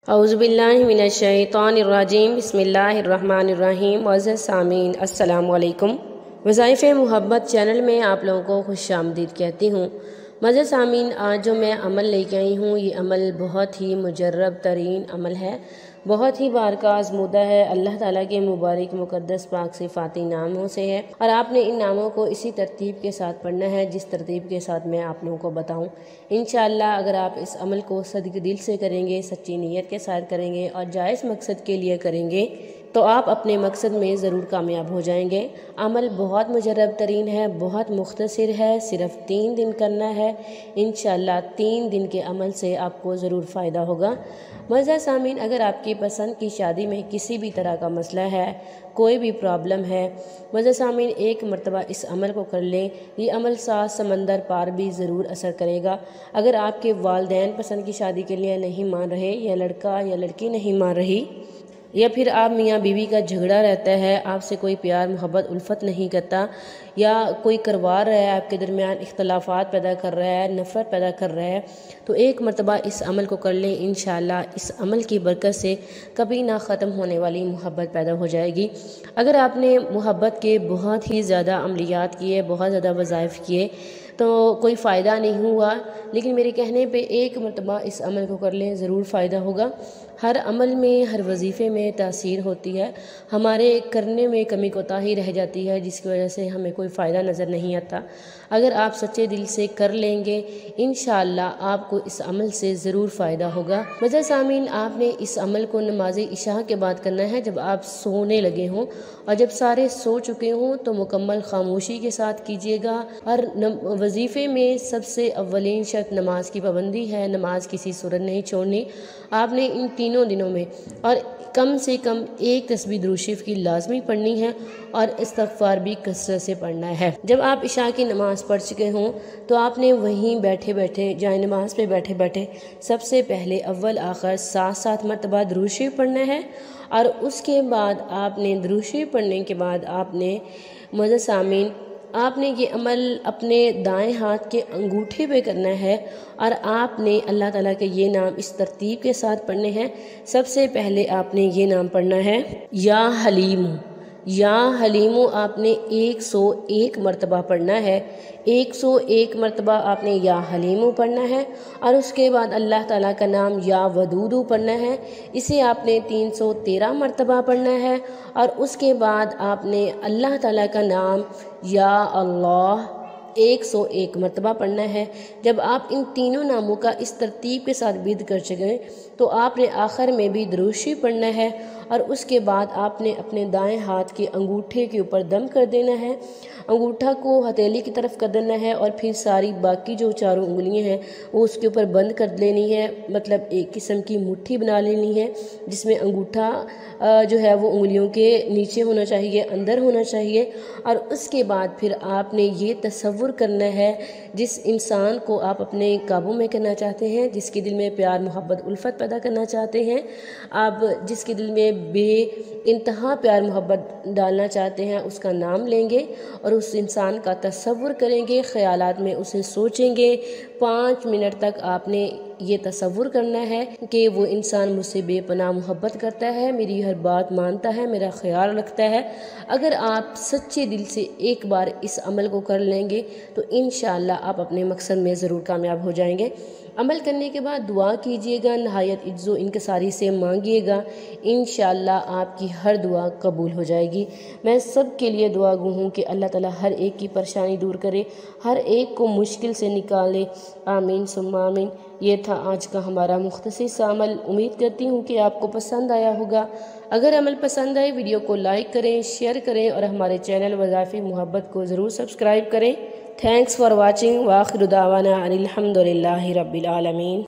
اعوذ باللہ من الشیطان الرجیم بسم اللہ الرحمن الرحیم معزز سامعین السلام علیکم۔ وظائف محبت چینل میں آپ لوگوں کو خوش آمدید کہتی ہوں۔ معزز سامعین، آج جو میں عمل لے کے آئی ہوں یہ عمل بہت ہی مجرب ترین عمل ہے، بہت ہی بار کا آزمودہ ہے، اللہ تعالیٰ کے مبارک مقدس پاک صفاتی ناموں سے ہے، اور آپ نے ان ناموں کو اسی ترتیب کے ساتھ پڑھنا ہے جس ترتیب کے ساتھ میں آپ لوگوں کو بتاؤں۔ انشاءاللہ اگر آپ اس عمل کو صدق دل سے کریں گے، سچی نیت کے ساتھ کریں گے اور جائز مقصد کے لیے کریں گے تو آپ اپنے مقصد میں ضرور کامیاب ہو جائیں گے۔ عمل بہت مجرب ترین ہے، بہت مختصر ہے، صرف 3 دن کرنا ہے۔ انشاءاللہ 3 دن کے عمل سے آپ کو ضرور فائدہ ہوگا۔ معزز سامعین، اگر آپ کی پسند کی شادی میں کسی بھی طرح کا مسئلہ ہے، کوئی بھی پرابلم ہے، معزز سامعین ایک مرتبہ اس عمل کو کر لیں، یہ عمل 7 سمندر پار بھی ضرور اثر کرے گا۔ اگر آپ کے والدین پسند کی شادی کے لیے نہیں مان رہے، یا لڑکا یا لڑکی نہیں مان رہی، یا پھر آپ میاں بیوی کا جھگڑا رہتا ہے، آپ سے کوئی پیار محبت الفت نہیں کرتا، یا کوئی کروا رہا ہے آپ کے درمیان اختلافات پیدا کر رہا ہے، نفرت پیدا کر رہا ہے، تو ایک مرتبہ اس عمل کو کر لیں۔ انشاءاللہ اس عمل کی برکت سے کبھی نہ ختم ہونے والی محبت پیدا ہو جائے گی۔ اگر آپ نے محبت کے بہت ہی زیادہ عملیات کیے، بہت زیادہ وظائف کیے تو کوئی فائدہ نہیں ہوا، لیکن میرے کہنے پہ ایک مرتبہ اس عمل کو کر لیں، ضرور فائدہ ہوگا۔ ہر عمل میں، ہر وظیفے میں تاثیر ہوتی ہے، ہمارے کرنے میں کمی کوتاہی رہ جاتی ہے جس کی وجہ سے ہمیں کوئی فائدہ نظر نہیں آتا۔ اگر آپ سچے دل سے کر لیں گے انشاءاللہ آپ کو اس عمل سے ضرور فائدہ ہوگا۔ معزز سامعین، آپ نے اس عمل کو نماز عشاء کے بعد کرنا ہے، جب آپ سونے لگے ہوں اور جب سارے سو چکے ہوں تو مکمل خاموشی کے ساتھ کیجیے گا۔ اور وظیفے میں سب سے اولین شرط نماز کی پابندی ہے، نماز کسی صورت نہیں چھوڑنی۔ آپ نے ان تینوں دنوں میں اور کم سے کم 1 تسبیح درود شریف کی لازمی پڑھنی ہے اور استغفار بھی کثرت سے پڑھنا ہے۔ جب آپ عشاء کی نماز پڑھ چکے ہوں تو آپ نے وہیں بیٹھے بیٹھے، جائے نماز پہ بیٹھے بیٹھے سب سے پہلے اول آخر 7 مرتبہ درود شریف پڑھنا ہے، اور اس کے بعد آپ نے درود شریف پڑھنے کے بعد آپ نے معزز سامعین آپ نے یہ عمل اپنے دائیں ہاتھ کے انگوٹھے پہ کرنا ہے، اور آپ نے اللہ تعالیٰ کے یہ نام اس ترتیب کے ساتھ پڑھنے ہیں۔ سب سے پہلے آپ نے یہ نام پڑھنا ہے یا حلیم، یا حلیم آپ نے 101 مرتبہ پڑھنا ہے۔ 101 مرتبہ آپ نے یا حلیم پڑھنا ہے، اور اس کے بعد اللہ تعالیٰ کا نام یا ودود پڑھنا ہے، اسے آپ نے 313 مرتبہ پڑھنا ہے، اور اس کے بعد آپ نے اللہ تعالیٰ کا نام یا اللہ 101 مرتبہ پڑھنا ہے۔ جب آپ ان تینوں ناموں کا اس ترتیب کے ساتھ ورد کر چکے تو آپ نے آخر میں بھی درود شریف پڑھنا ہے، اور اس کے بعد آپ نے اپنے دائیں ہاتھ کے انگوٹھے کے اوپر دم کر دینا ہے، انگوٹھا کو ہتھیلی کی طرف کر دینا ہے، اور پھر ساری باقی جو 4 انگلیاں ہیں وہ اس کے اوپر بند کر لینی ہے، مطلب ایک قسم کی مٹھی بنا لینی ہے جس میں انگوٹھا جو ہے وہ انگلیوں کے نیچے ہونا چاہیے، اندر ہونا چاہیے۔ اور اس کے بعد پھر آپ نے یہ تصور کرنا ہے جس انسان کو آپ اپنے قابو میں کرنا چاہتے ہیں، جس کے دل میں پیار محبت الفت پیدا کرنا چاہتے ہیں، آپ جس کے دل میں بے انتہا پیار محبت ڈالنا چاہتے ہیں، اس کا نام لیں گے اور اس انسان کا تصور کریں گے، خیالات میں اسے سوچیں گے۔ 5 منٹ تک آپ نے یہ تصور کرنا ہے کہ وہ انسان مجھ سے بے پناہ محبت کرتا ہے، میری ہر بات مانتا ہے، میرا خیال رکھتا ہے۔ اگر آپ سچے دل سے ایک بار اس عمل کو کر لیں گے تو انشاءاللہ آپ اپنے مقصد میں ضرور کامیاب ہو جائیں گے۔ عمل کرنے کے بعد دعا کیجیے گا، نہایت عجز و انکساری سے مانگیے گا، انشاءاللہ آپ کی ہر دعا قبول ہو جائے گی۔ میں سب کے لیے دعا گو ہوں کہ اللہ تعالیٰ ہر ایک کی پریشانی دور کرے، ہر ایک کو مشکل سے نکالے، آمین ثم آمین۔ یہ تھا آج کا ہمارا مختصر سا عمل، امید کرتی ہوں کہ آپ کو پسند آیا ہوگا۔ اگر عمل پسند آئے ویڈیو کو لائک کریں، شیئر کریں، اور ہمارے چینل وظائف محبت کو ضرور سبسکرائب کریں۔ تھینکس فار واچنگ، وآخر دعوانا ان الحمد للہ رب العالمین۔